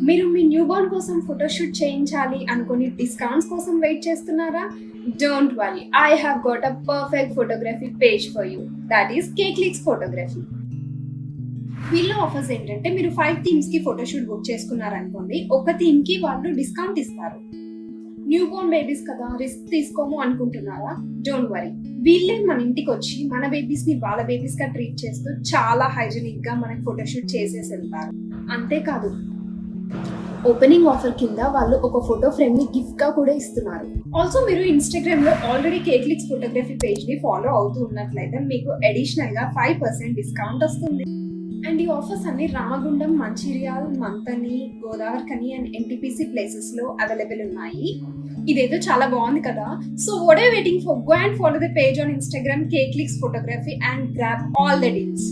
మీరు మీ new born కోసం ఫోటోషూట్ చేయించాలి అనుకుని డిస్కౌంట్స్ కోసం వెయిట్ చేస్తున్నారా? Don't worry, I have got a perfect photography page for you. That is Kclicks photography. వీళ్ళ ఆఫర్స్ ఏంటంటే, మీరు 5 థీమ్స్ కి ఫోటోషూట్ బుక్ చేసుకున్నారనుకోండి, ఒక థీమ్ కి వాళ్ళు డిస్కౌంట్ ఇస్తారు. న్యూ బోర్న్ బేబీస్ కదా, రిస్క్ తీసుకోము అనుకుంటున్నారా? డోంట్ వరీ, వీళ్ళే మన ఇంటికి వచ్చి మన బేబీస్ ని వాళ్ళ బేబీస్ గా ట్రీట్ చేస్తూ చాలా హైజీనిక్ గా మనకి ఫోటోషూట్ చేసేసి వెళ్తారు. అంతేకాదు, ఓపెనింగ్ ఆఫర్ కింద వాళ్ళు ఒక ఫోటో ఫ్రేమ్ ని గిఫ్ట్ గా కూడా ఇస్తున్నారు. ఆల్సో మీరు ఇన్స్టాగ్రామ్ లో ఆల్రెడీ కేక్లిక్స్ ఫోటోగ్రఫీ పేజ్ ని ఫాలో అవుతూ ఉన్నట్లయితే మీకు అడిషనల్ గా 5% డిస్కౌంట్ వస్తుంది. అండ్ ఈ ఆఫర్స్ అన్ని Ramagundam, Mancherial, Manthani, Godavarikhani and NTPC places లో అవైలబుల్ ఉన్నాయి. ఇదేదో చాలా బాగుంది కదా. So what are you waiting for? Go and follow the page on Instagram Kclicks photography and grab all the deals.